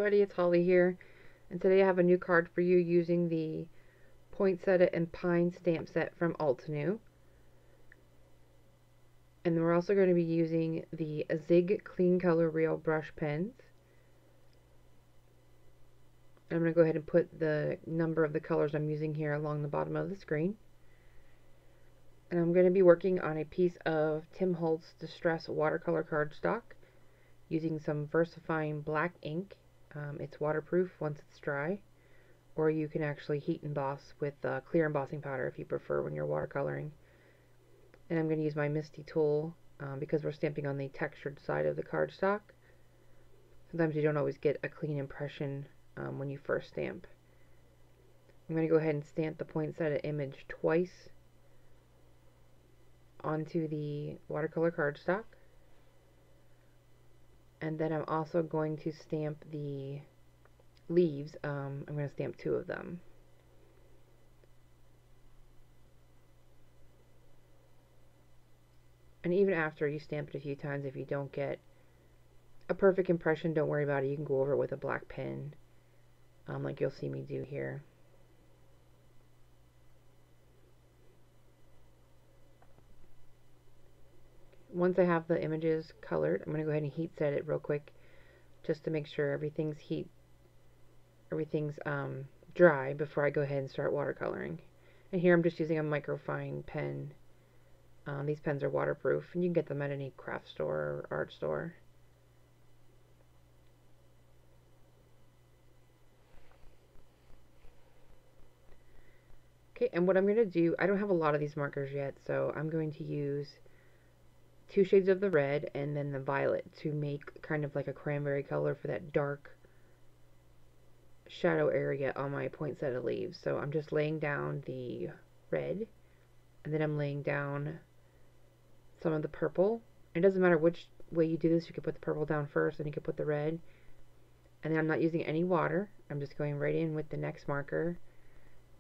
everybody, it's Holly here, and today I have a new card for you using the Poinsettia and Pine stamp set from Altenew. And we're also going to be using the Zig Clean Color Real brush pens. I'm going to go ahead and put the number of the colors I'm using here along the bottom of the screen. And I'm going to be working on a piece of Tim Holtz Distress watercolor cardstock using some VersaFine black ink. It's waterproof once it's dry, or you can actually heat emboss with clear embossing powder if you prefer when you're watercoloring. And I'm going to use my Misty tool because we're stamping on the textured side of the cardstock. Sometimes you don't always get a clean impression when you first stamp. I'm going to go ahead and stamp the poinsettia image twice onto the watercolor cardstock. And then I'm also going to stamp the leaves. I'm going to stamp 2 of them. And even after you stamp it a few times, if you don't get a perfect impression, don't worry about it. You can go over it with a black pen, like you'll see me do here. Once I have the images colored, I'm going to go ahead and heat set it real quick just to make sure everything's dry before I go ahead and start watercoloring. And here I'm just using a microfine pen. These pens are waterproof, and you can get them at any craft store or art store. Okay, and what I'm going to do, I don't have a lot of these markers yet, so I'm going to use 2 shades of the red and then the violet to make kind of like a cranberry color for that dark shadow area on my poinsettia leaves. So I'm just laying down the red, and then I'm laying down some of the purple. It doesn't matter which way you do this. You can put the purple down first, and you can put the red. And then I'm not using any water. I'm just going right in with the next marker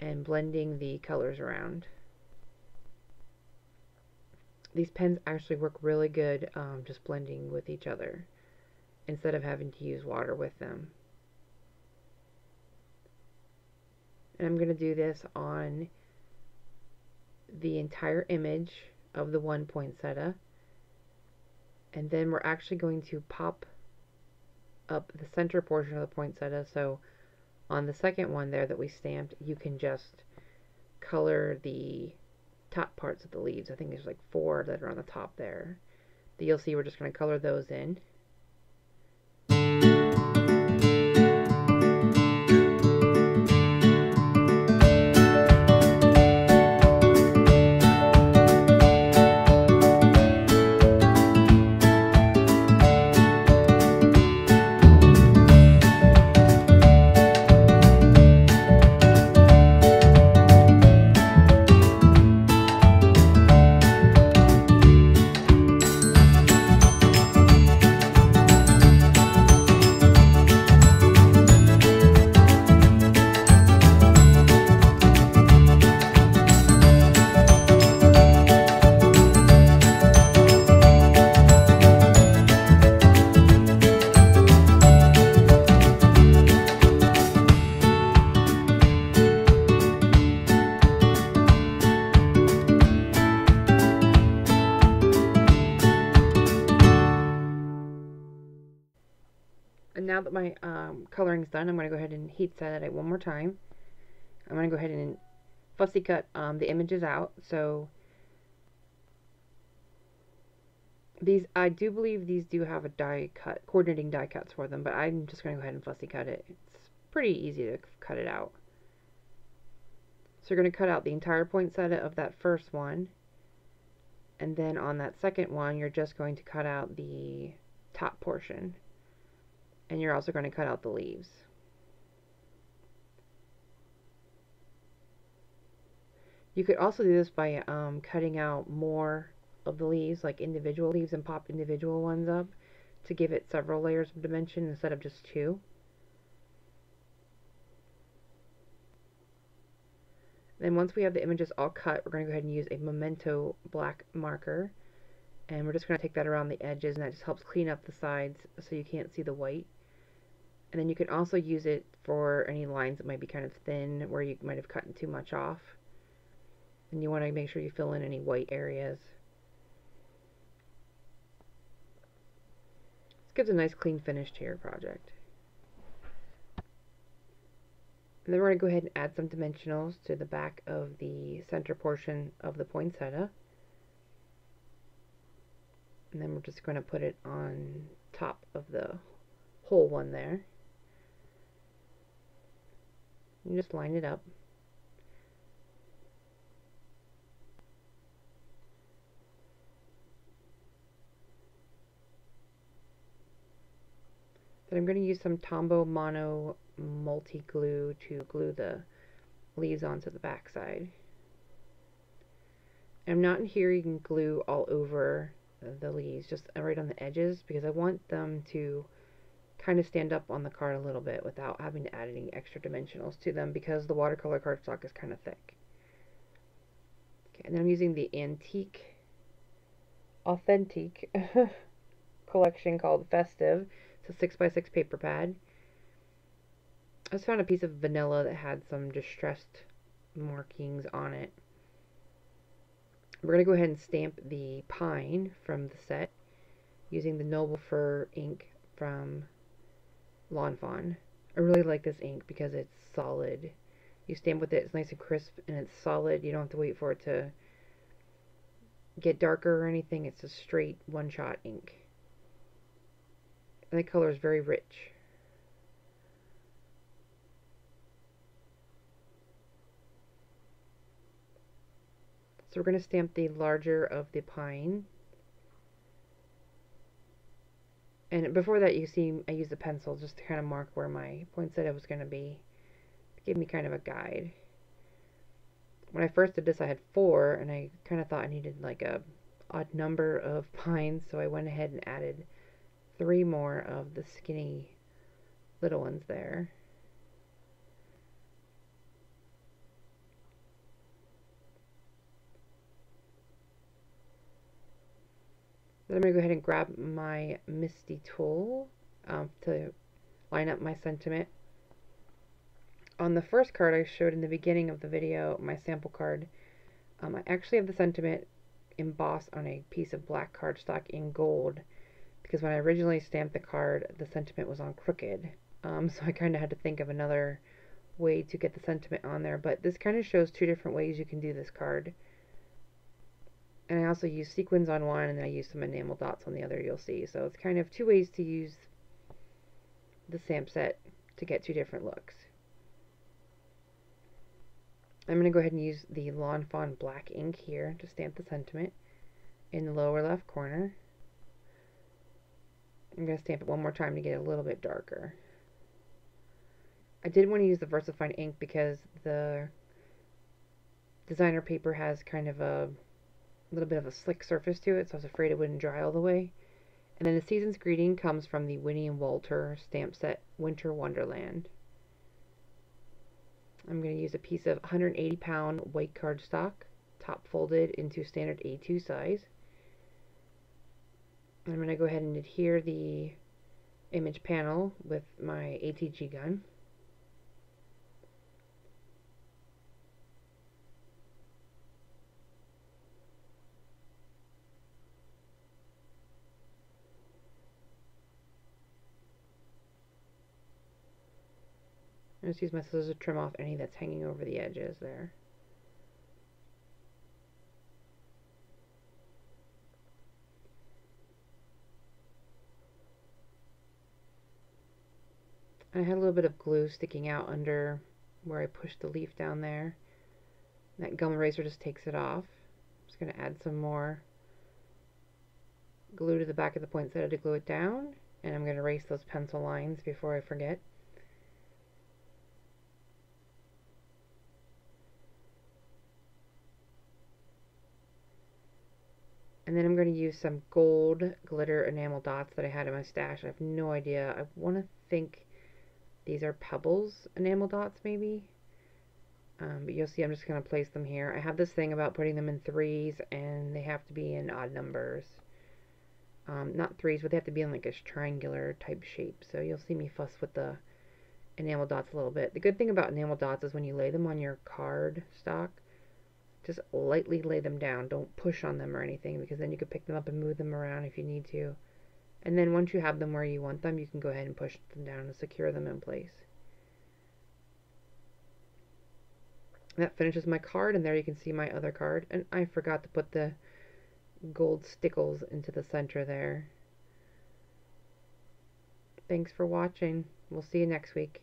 and blending the colors around. These pens actually work really good just blending with each other instead of having to use water with them. And I'm going to do this on the entire image of the one poinsettia. And then we're actually going to pop up the center portion of the poinsettia. So on the second one there that we stamped, you can just color the top parts of the leaves. I think there's like 4 that are on the top there. That you'll see we're just going to color those in. And now that my coloring's done, I'm going to go ahead and heat set it one more time. I'm going to go ahead and fussy cut the images out. So these, I do believe these do have a die cut, coordinating die cuts for them, but I'm just going to go ahead and fussy cut it. It's pretty easy to cut it out. So you're going to cut out the entire poinsettia of that first one, and then on that second one, you're just going to cut out the top portion. And you're also going to cut out the leaves. You could also do this by cutting out more of the leaves, like individual leaves, and pop individual ones up to give it several layers of dimension instead of just 2. Then once we have the images all cut, we're going to go ahead and use a Memento black marker, and we're just going to take that around the edges, and that just helps clean up the sides so you can't see the white. And then you can also use it for any lines that might be kind of thin, where you might have cut too much off. And you want to make sure you fill in any white areas. This gives a nice clean finish to your project. And then we're going to go ahead and add some dimensionals to the back of the center portion of the poinsettia. And then we're just going to put it on top of the whole one there. You just line it up. Then I'm going to use some Tombow Mono multi-glue to glue the leaves onto the back side. I'm not in here, you can glue all over the leaves, just right on the edges, because I want them to kind of stand up on the card a little bit without having to add any extra dimensionals to them, because the watercolor cardstock is kind of thick. Okay, and then I'm using the authentic collection called Festive. It's a 6x6 paper pad. I just found a piece of vanilla that had some distressed markings on it. We're going to go ahead and stamp the pine from the set using the Noble Fir ink from Lawn Fawn. I really like this ink because it's solid. You stamp with it, it's nice and crisp, and it's solid. You don't have to wait for it to get darker or anything. It's a straight one-shot ink. And the color is very rich. So we're going to stamp the larger of the pine. And before that, you see I used a pencil just to kind of mark where my poinsettia was going to be. It gave me kind of a guide. When I first did this, I had 4, and I kind of thought I needed like a odd number of pines, so I went ahead and added 3 more of the skinny little ones there. Then I'm going to go ahead and grab my Misty tool to line up my sentiment. On the first card I showed in the beginning of the video, my sample card, I actually have the sentiment embossed on a piece of black cardstock in gold, because when I originally stamped the card, the sentiment was on crooked. So I kind of had to think of another way to get the sentiment on there, but this kind of shows 2 different ways you can do this card. And I also use sequins on one, and then I use some enamel dots on the other, you'll see. So it's kind of 2 ways to use the stamp set to get 2 different looks. I'm going to go ahead and use the Lawn Fawn black ink here to stamp the sentiment in the lower left corner. I'm going to stamp it one more time to get it a little bit darker. I did want to use the VersaFine ink because the designer paper has kind of a little bit of a slick surface to it, so I was afraid it wouldn't dry all the way. And then the season's greeting comes from the Winnie Walter stamp set Winter Wonderland. I'm going to use a piece of 180-pound white cardstock, top folded into standard A2 size. I'm going to go ahead and adhere the image panel with my ATG gun. I just use my scissors to trim off any that's hanging over the edges there. I had a little bit of glue sticking out under where I pushed the leaf down there. That gum eraser just takes it off. I'm just going to add some more glue to the back of the poinsettia to glue it down, and I'm going to erase those pencil lines before I forget. And then I'm going to use some gold glitter enamel dots that I had in my stash. I have no idea. I want to think these are Pebbles enamel dots, maybe. But you'll see I'm just going to place them here. I have this thing about putting them in 3s, and they have to be in odd numbers. not threes, but they have to be in like a triangular type shape. So you'll see me fuss with the enamel dots a little bit. The good thing about enamel dots is when you lay them on your card stock, just lightly lay them down. Don't push on them or anything, because then you can pick them up and move them around if you need to. And then once you have them where you want them, you can go ahead and push them down and secure them in place. That finishes my card, and there you can see my other card. And I forgot to put the gold stickles into the center there. Thanks for watching. We'll see you next week.